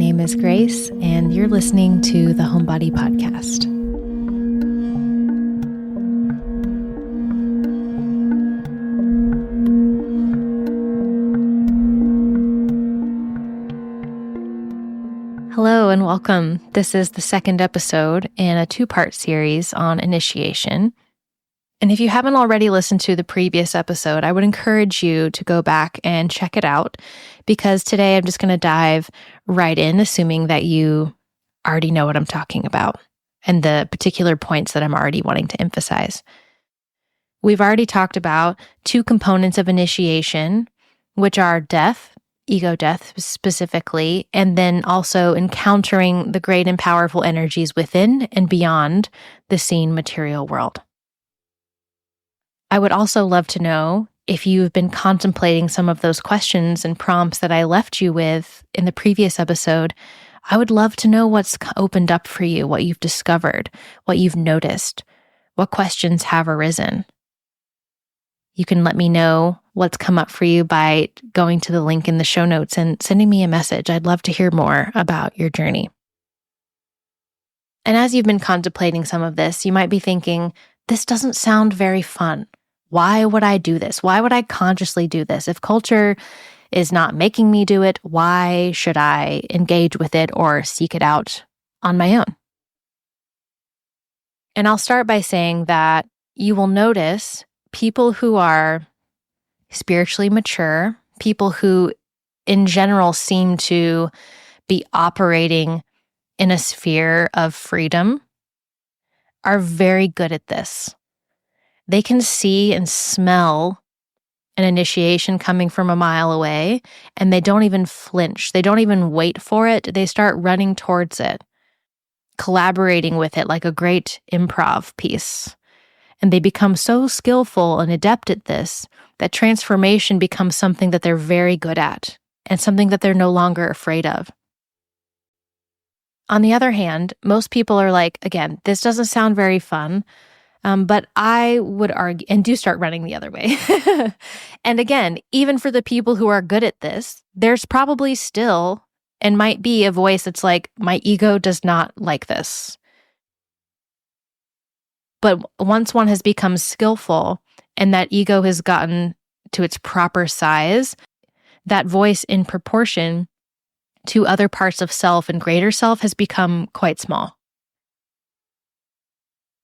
name is Grace, and you're listening to the Homebody Podcast. Hello and welcome. This is the second episode in a two-part series on initiation. And if you haven't already listened to the previous episode, I would encourage you to go back and check it out, because today I'm just going to dive right in, assuming that you already know what I'm talking about and the particular points that I'm already wanting to emphasize. We've already talked about two components of initiation, which are death, ego death specifically, and then also encountering the great and powerful energies within and beyond the seen material world. I would also love to know if you've been contemplating some of those questions and prompts that I left you with in the previous episode. I would love to know what's opened up for you, what you've discovered, what you've noticed, what questions have arisen. You can let me know what's come up for you by going to the link in the show notes and sending me a message. I'd love to hear more about your journey. And as you've been contemplating some of this, you might be thinking, this doesn't sound very fun. Why would I do this? Why would I consciously do this? If culture is not making me do it, why should I engage with it or seek it out on my own? And I'll start by saying that you will notice people who are spiritually mature, people who in general seem to be operating in a sphere of freedom, are very good at this. They can see and smell an initiation coming from a mile away, and they don't even flinch. They don't even wait for it. They start running towards it, collaborating with it like a great improv piece. And they become so skillful and adept at this that transformation becomes something that they're very good at and something that they're no longer afraid of. On the other hand, most people are like, again, this doesn't sound very fun, but I would argue, and do start running the other way. And again, even for the people who are good at this, there's probably still and might be a voice that's like, my ego does not like this. But once one has become skillful and that ego has gotten to its proper size, that voice in proportion to other parts of self and greater self has become quite small.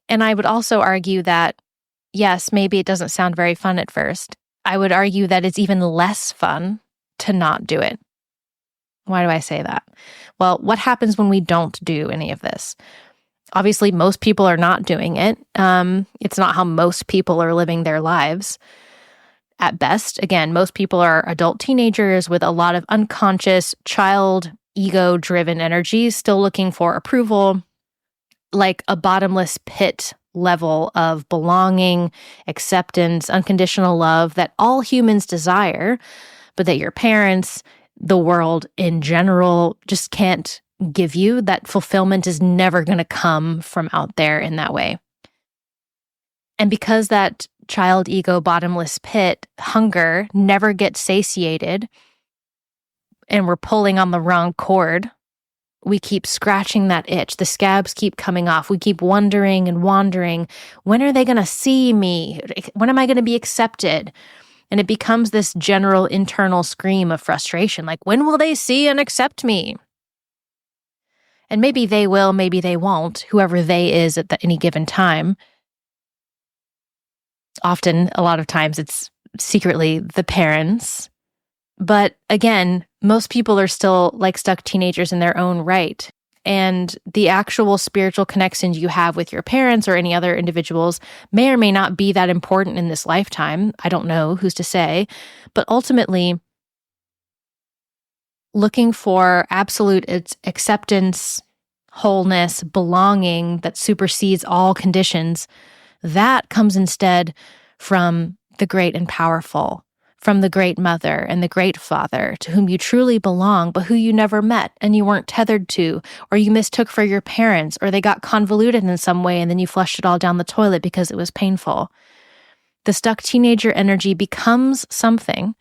And I would also argue that, yes, maybe it doesn't sound very fun at first. I would argue that it's even less fun to not do it. Why do I say that? Well, what happens when we don't do any of this? Obviously, most people are not doing it. It's not how most people are living their lives. At best, again, most people are adult teenagers with a lot of unconscious, child, ego-driven energy, still looking for approval, like a bottomless pit level of belonging, acceptance, unconditional love that all humans desire, but that your parents, the world in general, just can't give you. That fulfillment is never going to come from out there in that way. And because that child ego bottomless pit hunger never gets satiated, and we're pulling on the wrong cord, we keep scratching that itch. The scabs keep coming off. We keep wondering and wandering. When are they going to see me? When am I going to be accepted? And it becomes this general internal scream of frustration, like, when will they see and accept me? And maybe they will, maybe they won't, whoever they is at any given time. Often, a lot of times, it's secretly the parents. But again, most people are still like stuck teenagers in their own right. And the actual spiritual connections you have with your parents or any other individuals may or may not be that important in this lifetime. I don't know, who's to say. But ultimately, looking for absolute acceptance, wholeness, belonging that supersedes all conditions, that comes instead from the great and powerful, from the great mother and the great father to whom you truly belong, but who you never met and you weren't tethered to, or you mistook for your parents, or they got convoluted in some way and then you flushed it all down the toilet because it was painful. The stuck teenager energy becomes something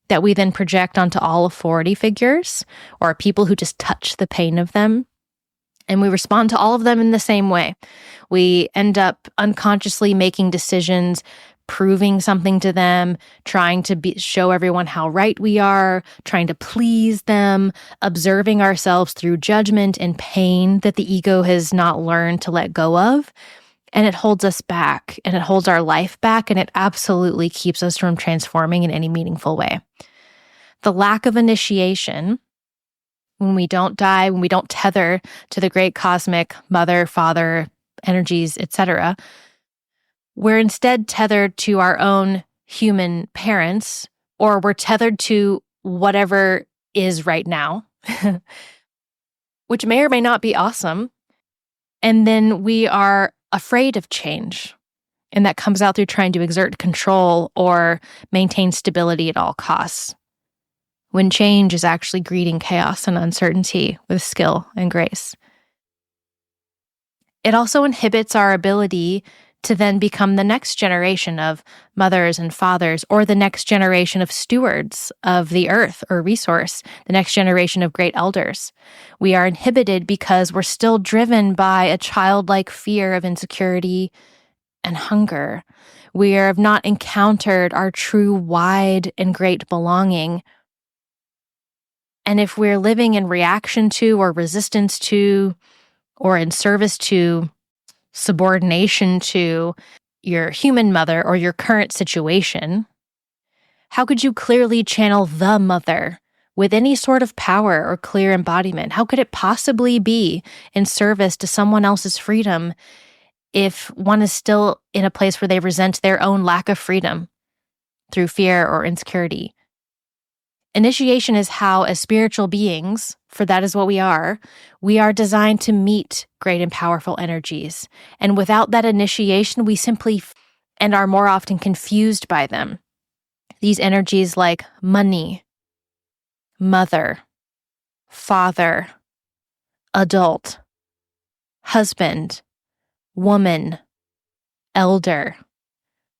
that we then project onto all authority figures or people who just touch the pain of them. And we respond to all of them in the same way. We end up unconsciously making decisions, proving something to them, trying to show everyone how right we are, trying to please them, observing ourselves through judgment and pain that the ego has not learned to let go of. And it holds us back, and it holds our life back, and it absolutely keeps us from transforming in any meaningful way. The lack of initiation, when we don't die, when we don't tether to the great cosmic mother, father, energies, etc., we're instead tethered to our own human parents, or we're tethered to whatever is right now, which may or may not be awesome. And then we are afraid of change. And that comes out through trying to exert control or maintain stability at all costs, when change is actually greeting chaos and uncertainty with skill and grace. It also inhibits our ability to then become the next generation of mothers and fathers, or the next generation of stewards of the earth or resource, the next generation of great elders. We are inhibited because we're still driven by a childlike fear of insecurity and hunger. We have not encountered our true wide and great belonging. And if we're living in reaction to or resistance to or in service to subordination to your human mother or your current situation, how could you clearly channel the mother with any sort of power or clear embodiment? How could it possibly be in service to someone else's freedom if one is still in a place where they resent their own lack of freedom through fear or insecurity? Initiation is how, as spiritual beings, for that is what we are designed to meet great and powerful energies. And without that initiation, we simply and are more often confused by them. These energies like money, mother, father, adult, husband, woman, elder,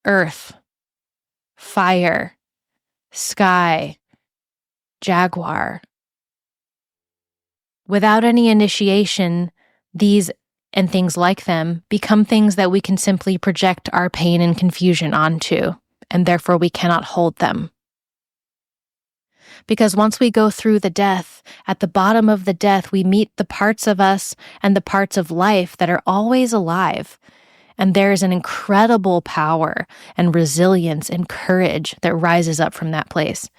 earth, fire, sky, jaguar. Without any initiation, these and things like them become things that we can simply project our pain and confusion onto, and therefore we cannot hold them. Because once we go through the death, at the bottom of the death, we meet the parts of us and the parts of life that are always alive. And there is an incredible power and resilience and courage that rises up from that place.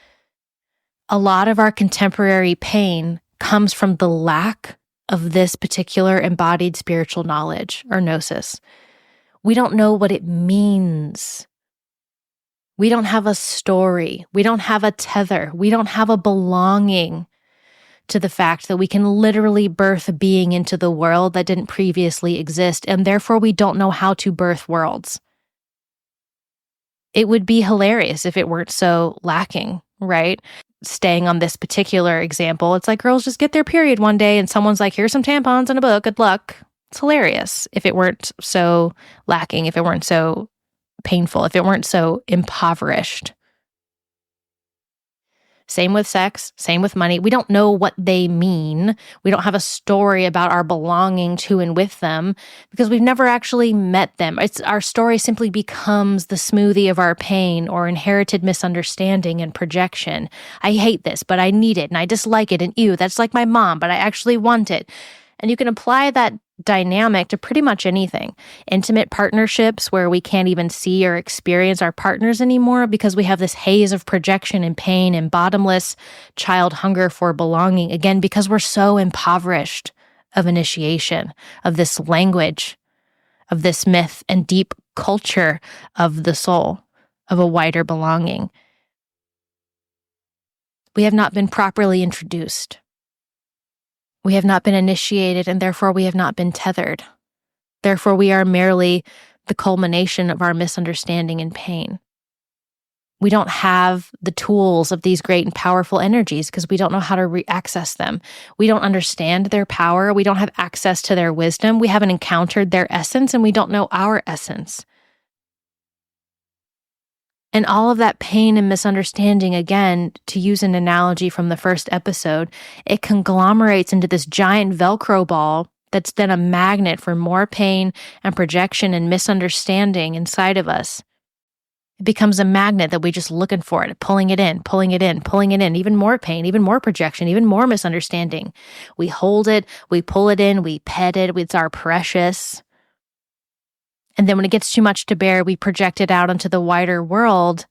A lot of our contemporary pain comes from the lack of this particular embodied spiritual knowledge or gnosis. We don't know what it means. We don't have a story. We don't have a tether. We don't have a belonging to the fact that we can literally birth a being into the world that didn't previously exist, and therefore we don't know how to birth worlds. It would be hilarious if it weren't so lacking, right? Staying on this particular example, it's like girls just get their period one day and someone's like, here's some tampons and a book, good luck. It's hilarious if it weren't so lacking, if it weren't so painful, if it weren't so impoverished. Same with sex, same with money. We don't know what they mean. We don't have a story about our belonging to and with them because we've never actually met them. Our story simply becomes the smoothie of our pain or inherited misunderstanding and projection. I hate this, but I need it, and I dislike it, and ew, that's like my mom, but I actually want it. And you can apply that dynamic to pretty much anything. Intimate partnerships where we can't even see or experience our partners anymore because we have this haze of projection and pain and bottomless child hunger for belonging, again, because we're so impoverished of initiation, of this language, of this myth and deep culture of the soul, of a wider belonging. We have not been properly introduced. We have not been initiated, and therefore we have not been tethered. Therefore, we are merely the culmination of our misunderstanding and pain. We don't have the tools of these great and powerful energies because we don't know how to access them. We don't understand their power. We don't have access to their wisdom. We haven't encountered their essence, and we don't know our essence. And all of that pain and misunderstanding, again, to use an analogy from the first episode, it conglomerates into this giant Velcro ball that's then a magnet for more pain and projection and misunderstanding inside of us. It becomes a magnet that we're just looking for it, pulling it in, pulling it in, pulling it in, even more pain, even more projection, even more misunderstanding. We hold it, we pull it in, we pet it, it's our precious. And then when it gets too much to bear, we project it out into the wider world,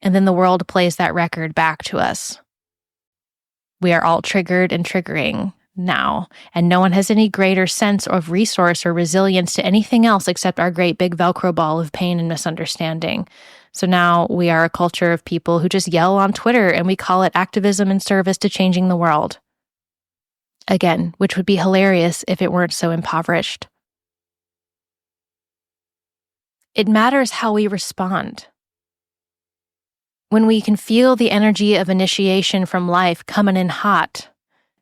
and then the world plays that record back to us. We are all triggered and triggering now, and no one has any greater sense of resource or resilience to anything else except our great big Velcro ball of pain and misunderstanding. So now we are a culture of people who just yell on Twitter, and we call it activism in service to changing the world. Again, which would be hilarious if it weren't so impoverished. It matters how we respond. When we can feel the energy of initiation from life coming in hot,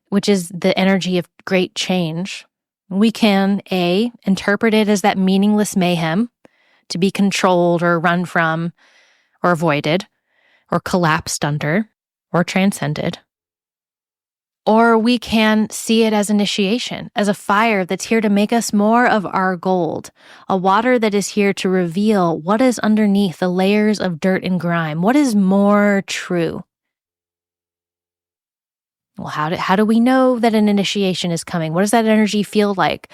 which is the energy of great change, we can, A, interpret it as that meaningless mayhem to be controlled or run from or avoided or collapsed under or transcended. Or we can see it as initiation, as a fire that's here to make us more of our gold, a water that is here to reveal what is underneath the layers of dirt and grime, what is more true. Well, how do we know that an initiation is coming? What does that energy feel like?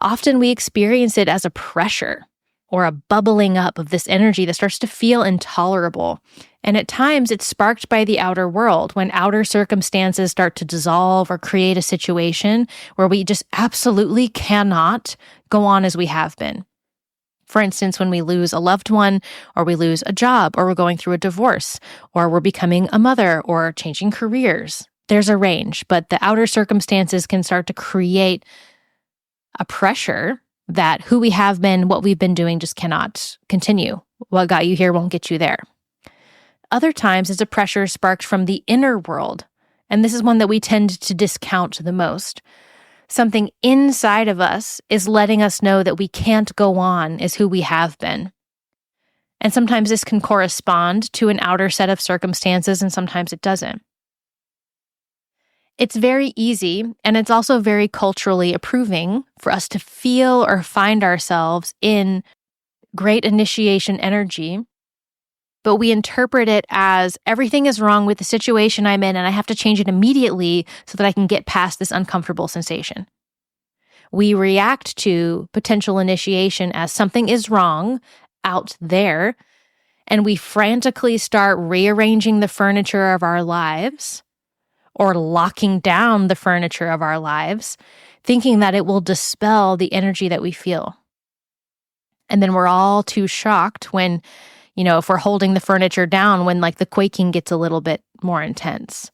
Often we experience it as a pressure or a bubbling up of this energy that starts to feel intolerable. And at times it's sparked by the outer world when outer circumstances start to dissolve or create a situation where we just absolutely cannot go on as we have been. For instance, when we lose a loved one, or we lose a job, or we're going through a divorce, or we're becoming a mother, or changing careers. There's a range, but the outer circumstances can start to create a pressure that who we have been, what we've been doing just cannot continue. What got you here won't get you there. Other times, it's a pressure sparked from the inner world, and this is one that we tend to discount the most. Something inside of us is letting us know that we can't go on as who we have been. And sometimes this can correspond to an outer set of circumstances, and sometimes it doesn't. It's very easy, and it's also very culturally approving for us to feel or find ourselves in great initiation energy, but we interpret it as everything is wrong with the situation I'm in and I have to change it immediately so that I can get past this uncomfortable sensation. We react to potential initiation as something is wrong out there, and we frantically start rearranging the furniture of our lives or locking down the furniture of our lives, thinking that it will dispel the energy that we feel. And then we're all too shocked when, if we're holding the furniture down, when like the quaking gets a little bit more intense.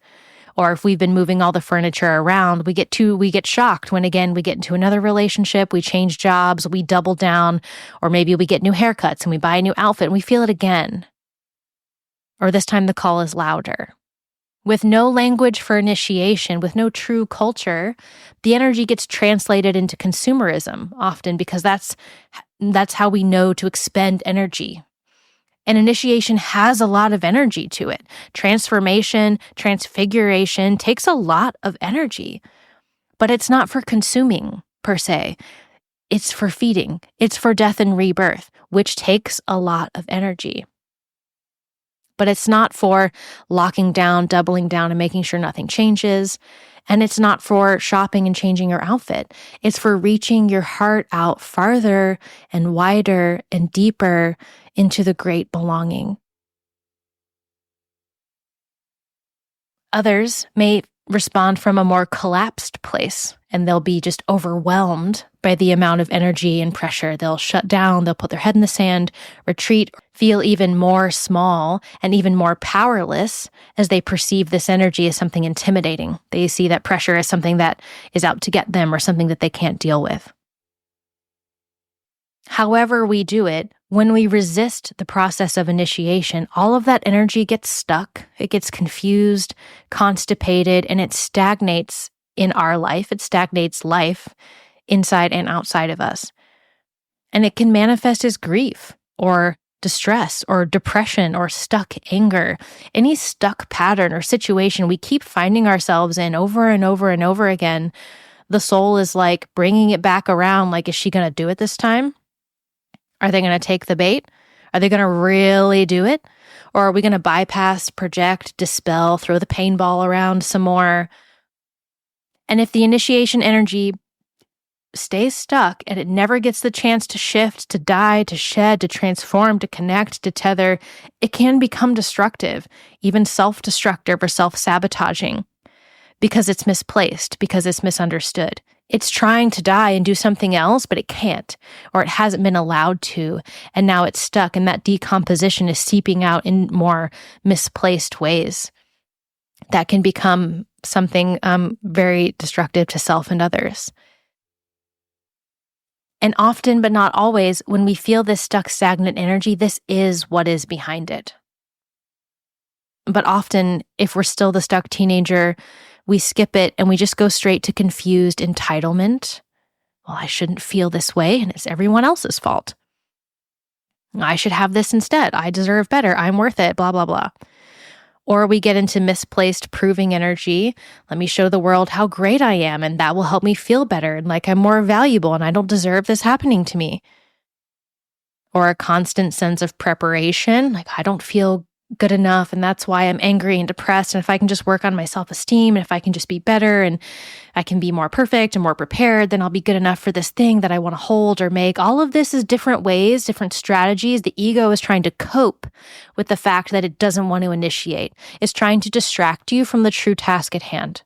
Or if we've been moving all the furniture around, we get shocked when, again, we get into another relationship, we change jobs, we double down, or maybe we get new haircuts and we buy a new outfit and we feel it again. Or this time the call is louder. With no language for initiation, with no true culture, the energy gets translated into consumerism often because that's how we know to expend energy. And initiation has a lot of energy to it. Transformation, transfiguration takes a lot of energy, but it's not for consuming per se. It's for feeding. It's for death and rebirth, which takes a lot of energy. But it's not for locking down, doubling down, and making sure nothing changes. And it's not for shopping and changing your outfit. It's for reaching your heart out farther and wider and deeper into the great belonging. Others may respond from a more collapsed place, and they'll be just overwhelmed by the amount of energy and pressure. They'll shut down, they'll put their head in the sand, retreat, feel even more small and even more powerless as they perceive this energy as something intimidating. They see that pressure as something that is out to get them or something that they can't deal with. However we do it, when we resist the process of initiation, all of that energy gets stuck, it gets confused, constipated, and it stagnates in our life. It stagnates life inside and outside of us. And it can manifest as grief or distress or depression or stuck anger, any stuck pattern or situation we keep finding ourselves in over and over and over again, the soul is like bringing it back around. Like, is she going to do it this time? Are they going to take the bait? Are they going to really do it? Or are we going to bypass, project, dispel, throw the paintball around some more? And if the initiation energy stays stuck and it never gets the chance to shift, to die, to shed, to transform, to connect, to tether, it can become destructive, even self-destructive or self-sabotaging, because it's misplaced, because it's misunderstood. It's trying to die and do something else, but it can't, or it hasn't been allowed to, and now it's stuck, and that decomposition is seeping out in more misplaced ways. That can become something very destructive to self and others. And often, but not always, when we feel this stuck, stagnant energy, this is what is behind it. But often, if we're still the stuck teenager, we skip it and we just go straight to confused entitlement. Well, I shouldn't feel this way, and it's everyone else's fault. I should have this instead. I deserve better. I'm worth it, blah, blah, blah. Or we get into misplaced proving energy. Let me show the world how great I am, and that will help me feel better and like I'm more valuable and I don't deserve this happening to me. Or a constant sense of preparation, like I don't feel good enough and that's why I'm angry and depressed. And if I can just work on my self-esteem and if I can just be better and I can be more perfect and more prepared, then I'll be good enough for this thing that I want to hold or make. All of this is different ways, different strategies. The ego is trying to cope with the fact that it doesn't want to initiate. It's trying to distract you from the true task at hand.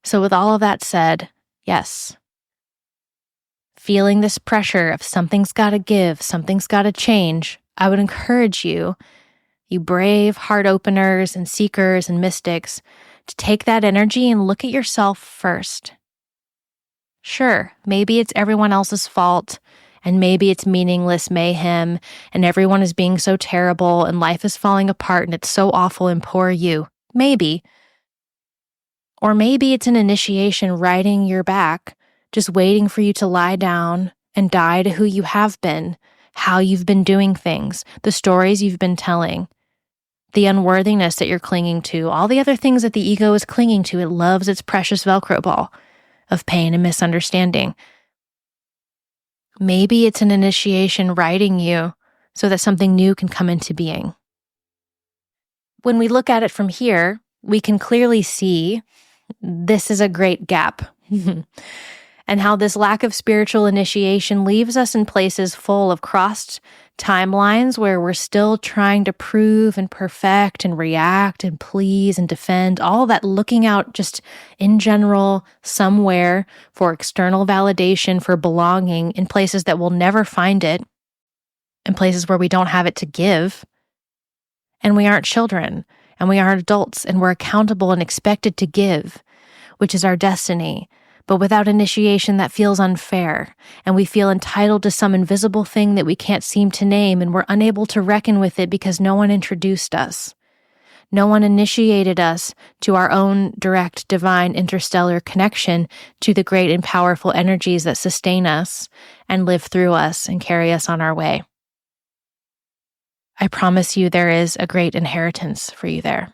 So with all of that said, yes, feeling this pressure of something's got to give, something's got to change, I would encourage you, you brave heart openers and seekers and mystics, to take that energy and look at yourself first. Sure, maybe it's everyone else's fault, and maybe it's meaningless mayhem, and everyone is being so terrible, and life is falling apart, and it's so awful, and poor you. Maybe. Or maybe it's an initiation riding your back, just waiting for you to lie down and die to who you have been, how you've been doing things, the stories you've been telling, the unworthiness that you're clinging to, all the other things that the ego is clinging to. It loves its precious Velcro ball of pain and misunderstanding. Maybe it's an initiation riding you so that something new can come into being. When we look at it from here, we can clearly see this is a great gap. And how this lack of spiritual initiation leaves us in places full of crossed timelines where we're still trying to prove and perfect and react and please and defend, all that looking out just in general somewhere for external validation, for belonging in places that we'll never find it, in places where we don't have it to give. And we aren't children, and we aren't adults, and we're accountable and expected to give, which is our destiny. But without initiation, that feels unfair, and we feel entitled to some invisible thing that we can't seem to name, and we're unable to reckon with it because no one introduced us. No one initiated us to our own direct, divine, interstellar connection to the great and powerful energies that sustain us and live through us and carry us on our way. I promise you there is a great inheritance for you there.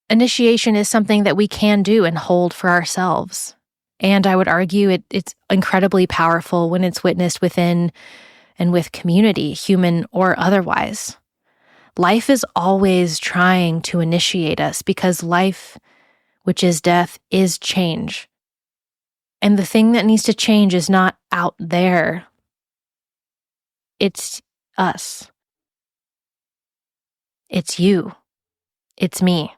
Initiation is something that we can do and hold for ourselves. And I would argue it's incredibly powerful when it's witnessed within and with community, human or otherwise. Life is always trying to initiate us because life, which is death, is change. And the thing that needs to change is not out there. It's us. It's you. It's me.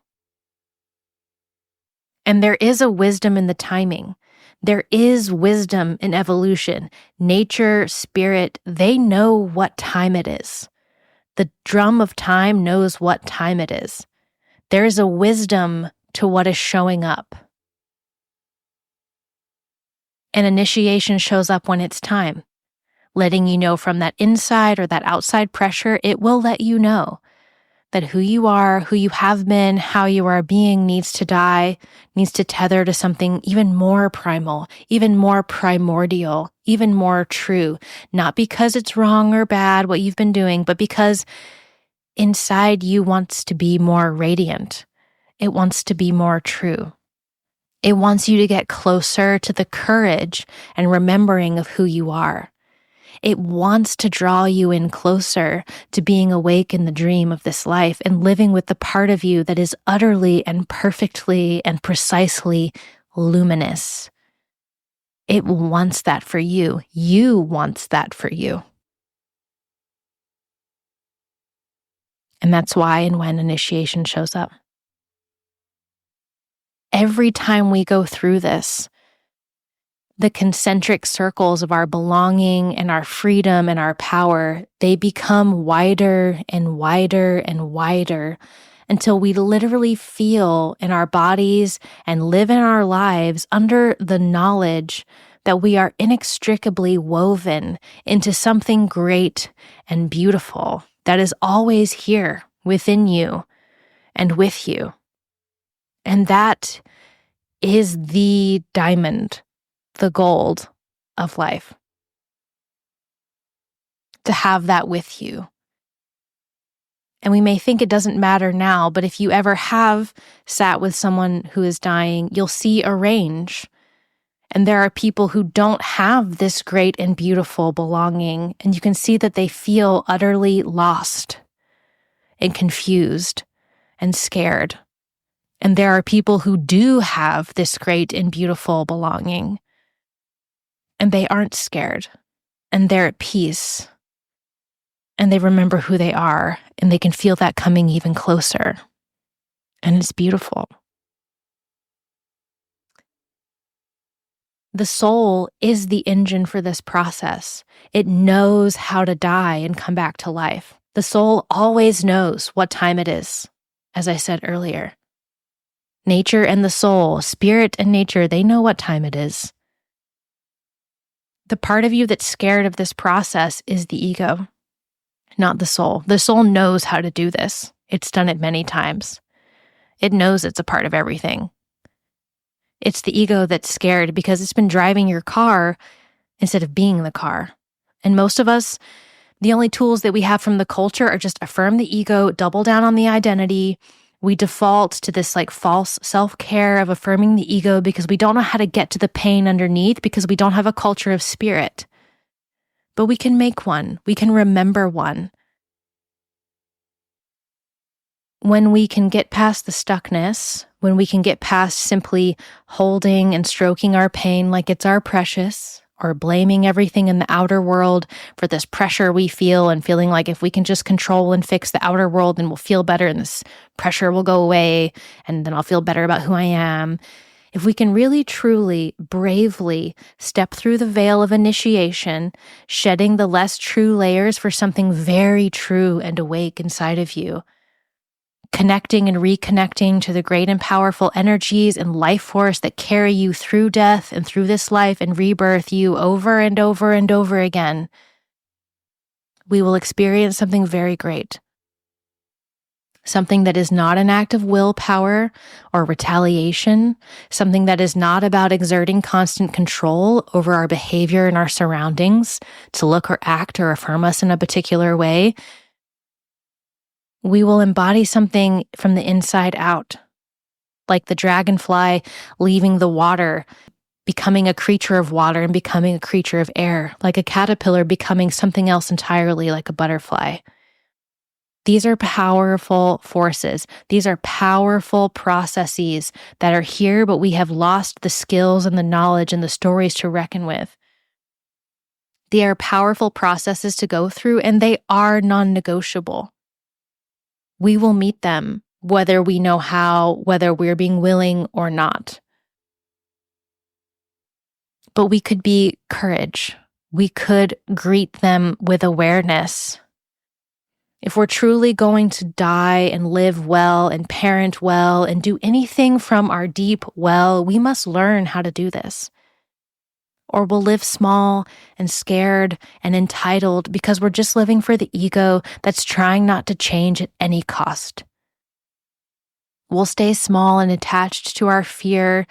And there is a wisdom in the timing. There is wisdom in evolution. Nature, spirit, they know what time it is. The drum of time knows what time it is. There is a wisdom to what is showing up. And initiation shows up when it's time, letting you know from that inside or that outside pressure. It will let you know. that who you are, who you have been, how you are being needs to die, needs to tether to something even more primal, even more primordial, even more true. Not because it's wrong or bad what you've been doing, but because inside you wants to be more radiant. It wants to be more true. It wants you to get closer to the courage and remembering of who you are. It wants to draw you in closer to being awake in the dream of this life and living with the part of you that is utterly and perfectly and precisely luminous. It wants that for you. You wants that for you. And that's why and when initiation shows up. Every time we go through this, the concentric circles of our belonging and our freedom and our power, they become wider and wider and wider until we literally feel in our bodies and live in our lives under the knowledge that we are inextricably woven into something great and beautiful that is always here within you and with you. And that is the diamond, the gold of life. To have that with you. And we may think it doesn't matter now, but if you ever have sat with someone who is dying, you'll see a range. And there are people who don't have this great and beautiful belonging, and you can see that they feel utterly lost and confused and scared. And there are people who do have this great and beautiful belonging, and they aren't scared, and they're at peace, and they remember who they are, and they can feel that coming even closer. And it's beautiful. The soul is the engine for this process. It knows how to die and come back to life. The soul always knows what time it is, as I said earlier. Nature and the soul, spirit and nature, they know what time it is. The part of you that's scared of this process is the ego, not the soul. The soul knows how to do this. It's done it many times. It knows it's a part of everything. It's the ego that's scared because it's been driving your car instead of being the car. And most of us, the only tools that we have from the culture are just affirm the ego, double down on the identity. We default to this false self-care of affirming the ego because we don't know how to get to the pain underneath because we don't have a culture of spirit. But we can make one. We can remember one. When we can get past the stuckness, when we can get past simply holding and stroking our pain like it's our precious, or blaming everything in the outer world for this pressure we feel and feeling like if we can just control and fix the outer world, then we'll feel better and this pressure will go away and then I'll feel better about who I am. If we can really, truly, bravely step through the veil of initiation, shedding the less true layers for something very true and awake inside of you, connecting and reconnecting to the great and powerful energies and life force that carry you through death and through this life and rebirth you over and over and over again, we will experience something very great. Something that is not an act of willpower or retaliation, something that is not about exerting constant control over our behavior and our surroundings to look or act or affirm us in a particular way. We will embody something from the inside out, like the dragonfly leaving the water, becoming a creature of water and becoming a creature of air, like a caterpillar becoming something else entirely, like a butterfly. These are powerful forces. These are powerful processes that are here, but we have lost the skills and the knowledge and the stories to reckon with. They are powerful processes to go through, and they are non-negotiable. We will meet them, whether we know how, whether we're being willing or not. But we could be courage. We could greet them with awareness. If we're truly going to die and live well and parent well and do anything from our deep well, we must learn how to do this. Or we'll live small and scared and entitled because we're just living for the ego that's trying not to change at any cost. We'll stay small and attached to our fear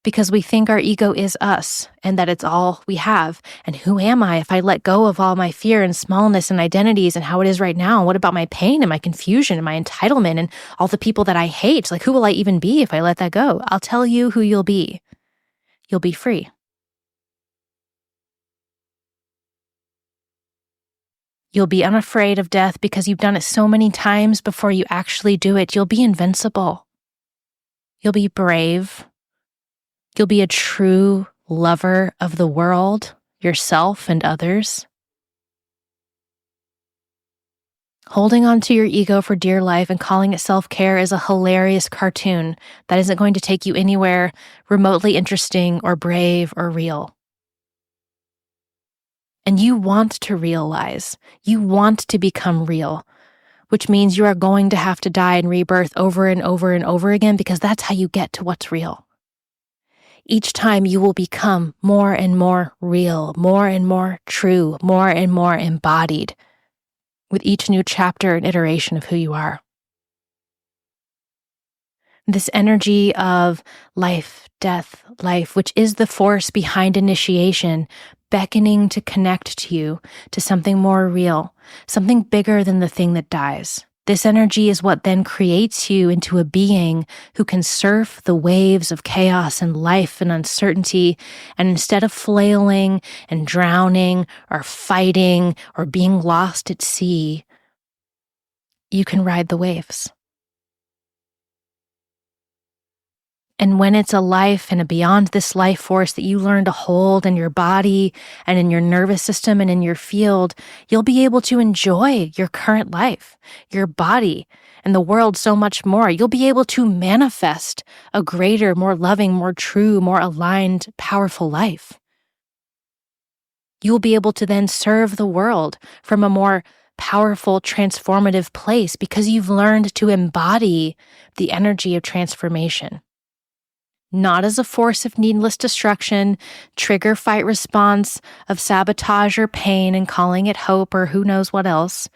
because we think our ego is us and that it's all we have. And who am I if I let go of all my fear and smallness and identities and how it is right now? And what about my pain and my confusion and my entitlement and all the people that I hate? Like, who will I even be if I let that go? I'll tell you who you'll be. You'll be free. You'll be unafraid of death because you've done it so many times before you actually do it. You'll be invincible. You'll be brave. You'll be a true lover of the world, yourself, and others. Holding on to your ego for dear life and calling it self-care is a hilarious cartoon that isn't going to take you anywhere remotely interesting or brave or real. And you want to realize, you want to become real, which means you are going to have to die and rebirth over and over and over again because that's how you get to what's real. Each time you will become more and more real, more and more true, more and more embodied with each new chapter and iteration of who you are. This energy of life, death, life, which is the force behind initiation, beckoning to connect to you, to something more real, something bigger than the thing that dies. This energy is what then creates you into a being who can surf the waves of chaos and life and uncertainty, and instead of flailing and drowning or fighting or being lost at sea, you can ride the waves. And when it's a life and a beyond this life force that you learn to hold in your body and in your nervous system and in your field, you'll be able to enjoy your current life, your body, and the world so much more. You'll be able to manifest a greater, more loving, more true, more aligned, powerful life. You'll be able to then serve the world from a more powerful, transformative place because you've learned to embody the energy of transformation. Not as a force of needless destruction, trigger fight response of sabotage or pain and calling it hope or who knows what else.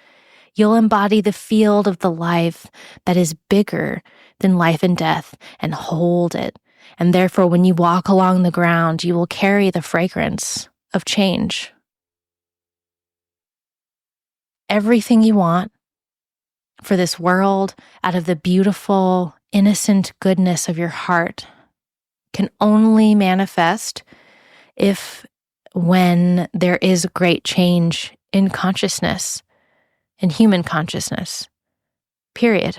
You'll embody the field of the life that is bigger than life and death and hold it. And therefore, when you walk along the ground, you will carry the fragrance of change. Everything you want for this world out of the beautiful, innocent goodness of your heart can only manifest when there is great change in consciousness, in human consciousness, period.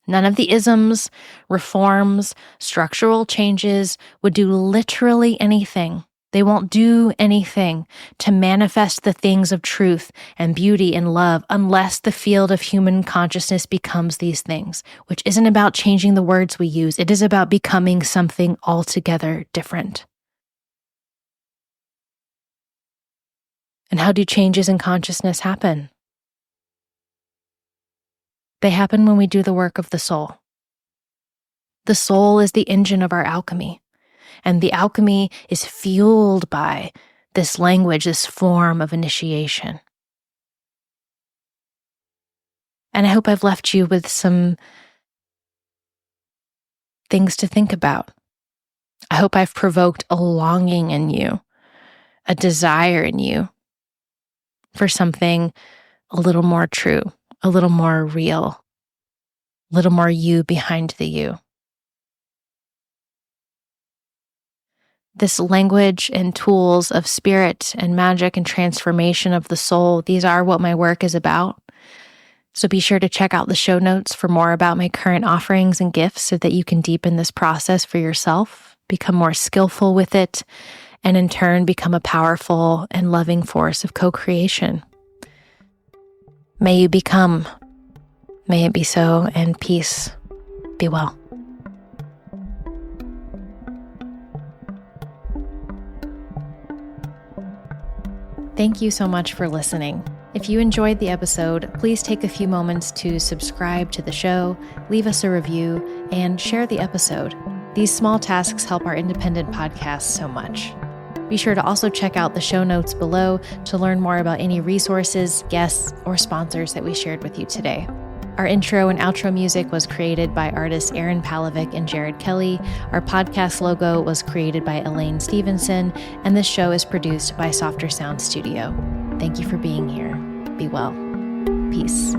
None of the isms, reforms, structural changes would do literally anything. They won't do anything to manifest the things of truth and beauty and love unless the field of human consciousness becomes these things, which isn't about changing the words we use. It is about becoming something altogether different. And how do changes in consciousness happen? They happen when we do the work of the soul. The soul is the engine of our alchemy. And the alchemy is fueled by this language, this form of initiation. And I hope I've left you with some things to think about. I hope I've provoked a longing in you, a desire in you for something a little more true, a little more real, a little more you behind the you. This language and tools of spirit and magic and transformation of the soul, these are what my work is about. So be sure to check out the show notes for more about my current offerings and gifts so that you can deepen this process for yourself, become more skillful with it, and in turn become a powerful and loving force of co-creation. May you become, may it be so, and peace. Be well. Thank you so much for listening. If you enjoyed the episode, please take a few moments to subscribe to the show, leave us a review, and share the episode. These small tasks help our independent podcast so much. Be sure to also check out the show notes below to learn more about any resources, guests, or sponsors that we shared with you today. Our intro and outro music was created by artists Aaron Palovic and Jared Kelly. Our podcast logo was created by Elaine Stevenson, and this show is produced by Softer Sound Studio. Thank you for being here. Be well. Peace.